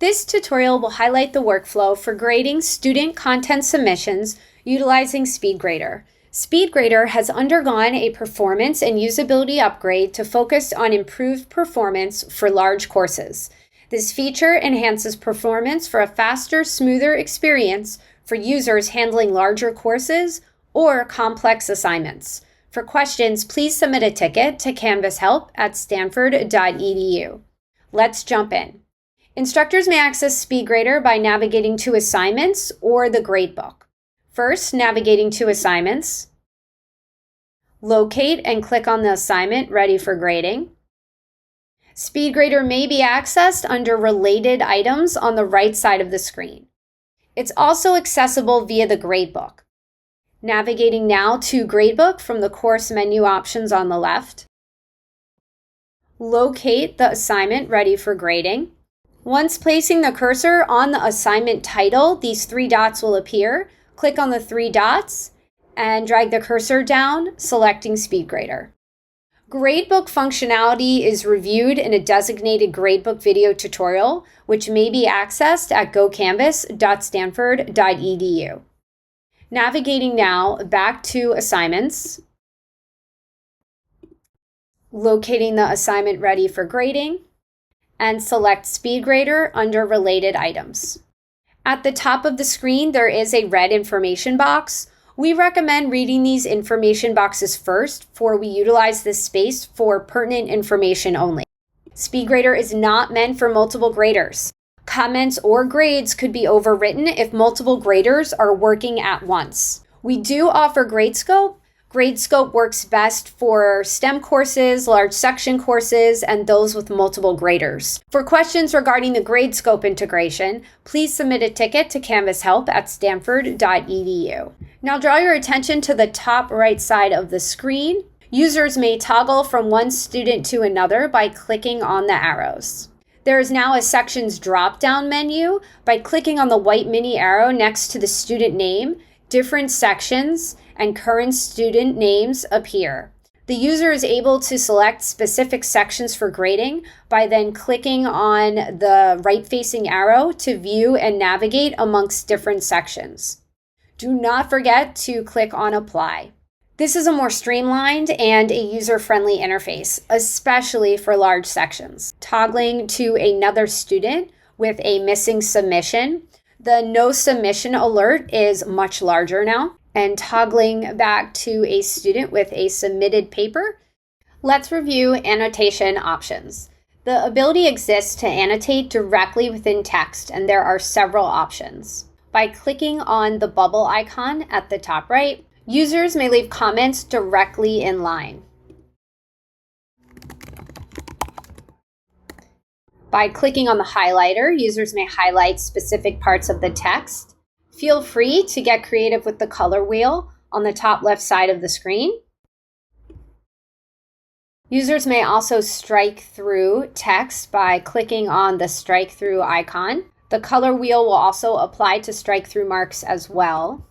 This tutorial will highlight the workflow for grading student content submissions utilizing SpeedGrader. SpeedGrader has undergone a performance and usability upgrade to focus on improved performance for large courses. This feature enhances performance for a faster, smoother experience for users handling larger courses or complex assignments. For questions, please submit a ticket to canvashelp@stanford.edu. Let's jump in. Instructors may access SpeedGrader by navigating to Assignments or the Gradebook. First, navigating to Assignments. Locate and click on the assignment ready for grading. SpeedGrader may be accessed under Related Items on the right side of the screen. It's also accessible via the Gradebook. Navigating now to Gradebook from the course menu options on the left. Locate the assignment ready for grading. Once placing the cursor on the assignment title, these three dots will appear. Click on the three dots and drag the cursor down, selecting SpeedGrader. Gradebook functionality is reviewed in a designated Gradebook video tutorial, which may be accessed at gocanvas.stanford.edu. Navigating now back to Assignments, locating the assignment ready for grading, and select SpeedGrader under Related Items. At the top of the screen, there is a red information box. We recommend reading these information boxes first, for we utilize this space for pertinent information only. SpeedGrader is not meant for multiple graders. Comments or grades could be overwritten if multiple graders are working at once. We do offer GradeScope. GradeScope works best for STEM courses, large section courses, and those with multiple graders. For questions regarding the GradeScope integration, please submit a ticket to canvashelp@stanford.edu. Now draw your attention to the top right side of the screen. Users may toggle from one student to another by clicking on the arrows. There is now a Sections drop-down menu. By clicking on the white mini arrow next to the student name, different sections and current student names appear. The user is able to select specific sections for grading by then clicking on the right-facing arrow to view and navigate amongst different sections. Do not forget to click on Apply. This is a more streamlined and a user-friendly interface, especially for large sections. Toggling to another student with a missing submission, the no submission alert is much larger now. And toggling back to a student with a submitted paper, let's review annotation options. The ability exists to annotate directly within text, and there are several options. By clicking on the bubble icon at the top right, users may leave comments directly in line. By clicking on the highlighter, users may highlight specific parts of the text. Feel free to get creative with the color wheel on the top left side of the screen. Users may also strike through text by clicking on the strike through icon. The color wheel will also apply to strike through marks as well.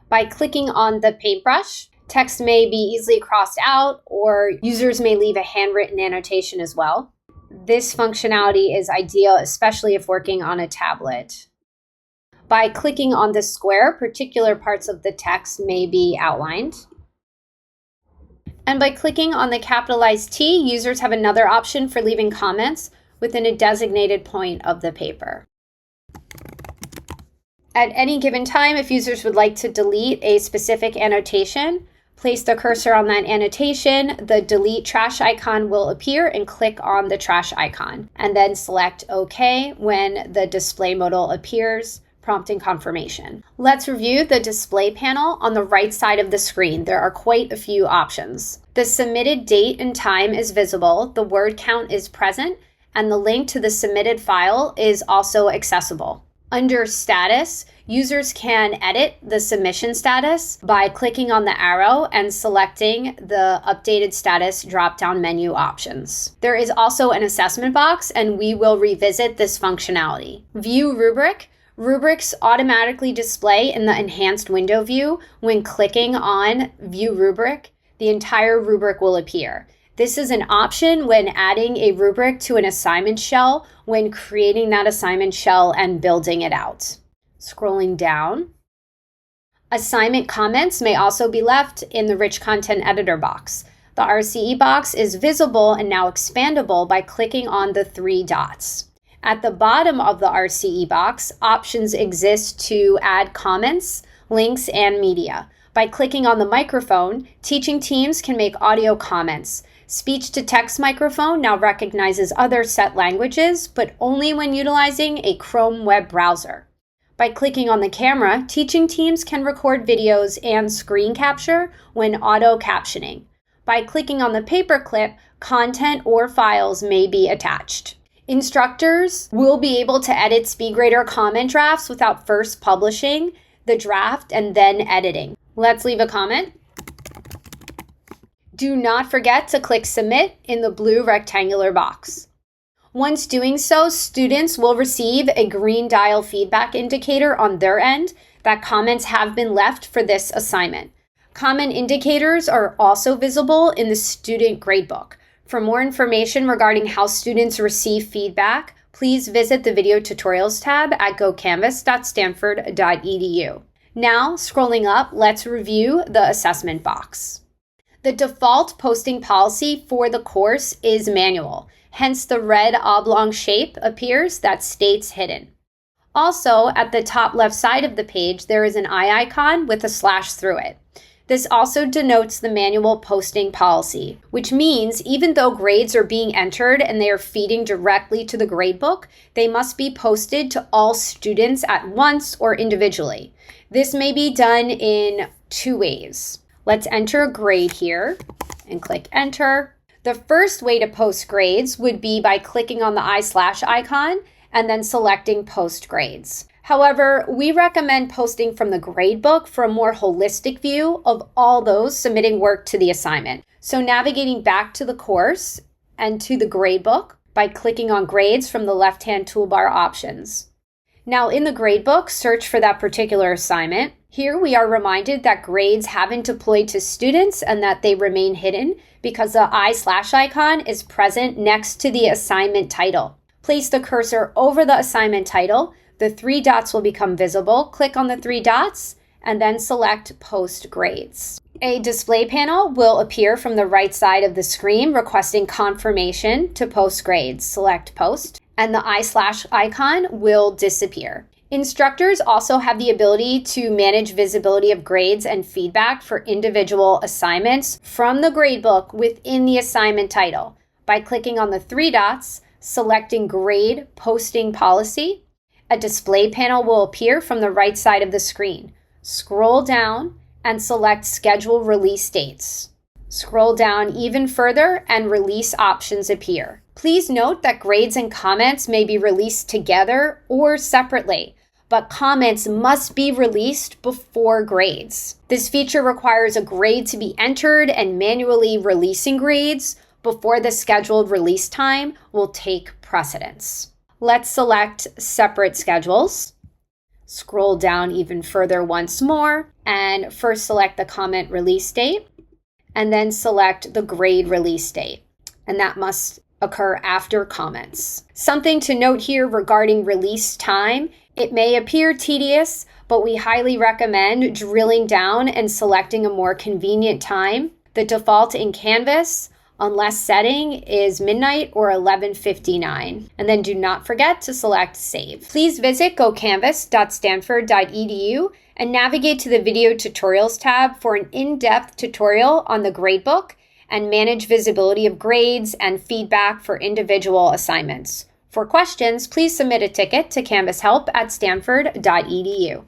By clicking on the paintbrush, text may be easily crossed out, or users may leave a handwritten annotation as well. This functionality is ideal, especially if working on a tablet. By clicking on the square, particular parts of the text may be outlined. And by clicking on the capitalized T, users have another option for leaving comments within a designated point of the paper. At any given time, if users would like to delete a specific annotation, place the cursor on that annotation, the delete trash icon will appear, and click on the trash icon, and then select OK when the display modal appears, prompting confirmation. Let's review the display panel on the right side of the screen. There are quite a few options. The submitted date and time is visible, the word count is present, and the link to the submitted file is also accessible. Under Status, users can edit the submission status by clicking on the arrow and selecting the Updated Status drop-down menu options. There is also an assessment box, and we will revisit this functionality. View Rubric. Rubrics automatically display in the enhanced window view. When clicking on View Rubric, the entire rubric will appear. This is an option when adding a rubric to an assignment shell when creating that assignment shell and building it out. Scrolling down. Assignment comments may also be left in the Rich Content Editor box. The RCE box is visible and now expandable by clicking on the 3 dots. At the bottom of the RCE box, options exist to add comments, links, and media. By clicking on the microphone, teaching teams can make audio comments. Speech-to-text microphone now recognizes other set languages, but only when utilizing a Chrome web browser. By clicking on the camera, teaching teams can record videos and screen capture when auto-captioning. By clicking on the paperclip, content or files may be attached. Instructors will be able to edit SpeedGrader comment drafts without first publishing the draft and then editing. Let's leave a comment. Do not forget to click Submit in the blue rectangular box. Once doing so, students will receive a green dial feedback indicator on their end that comments have been left for this assignment. Comment indicators are also visible in the student gradebook. For more information regarding how students receive feedback, please visit the Video Tutorials tab at gocanvas.stanford.edu. Now, scrolling up, let's review the assessment box. The default posting policy for the course is manual. Hence, the red oblong shape appears that states hidden. Also, at the top left side of the page, there is an eye icon with a slash through it. This also denotes the manual posting policy, which means even though grades are being entered and they are feeding directly to the gradebook, they must be posted to all students at once or individually. This may be done in 2 ways. Let's enter a grade here and click enter. The first way to post grades would be by clicking on the eye slash icon and then selecting post grades. However, we recommend posting from the gradebook for a more holistic view of all those submitting work to the assignment. So navigating back to the course and to the gradebook by clicking on grades from the left-hand toolbar options. Now in the gradebook, search for that particular assignment. Here we are reminded that grades haven't deployed to students and that they remain hidden because the eye slash icon is present next to the assignment title. Place the cursor over the assignment title. The 3 dots will become visible. Click on the 3 dots and then select Post Grades. A display panel will appear from the right side of the screen requesting confirmation to post grades. Select Post, and the eye slash icon will disappear. Instructors also have the ability to manage visibility of grades and feedback for individual assignments from the gradebook within the assignment title by clicking on the 3 dots, selecting Grade Posting Policy. A display panel will appear from the right side of the screen. Scroll down and select Schedule Release Dates. Scroll down even further and release options appear. Please note that grades and comments may be released together or separately, but comments must be released before grades. This feature requires a grade to be entered, and manually releasing grades before the scheduled release time will take precedence. Let's select Separate Schedules. Scroll down even further once more, and first select the comment release date, and then select the grade release date, and that must occur after comments. Something to note here regarding release time: it may appear tedious, but we highly recommend drilling down and selecting a more convenient time. The default in Canvas, unless setting, is midnight or 11:59. And then do not forget to select Save. Please visit gocanvas.stanford.edu and navigate to the Video Tutorials tab for an in-depth tutorial on the gradebook and manage visibility of grades and feedback for individual assignments. For questions, please submit a ticket to canvashelp@stanford.edu.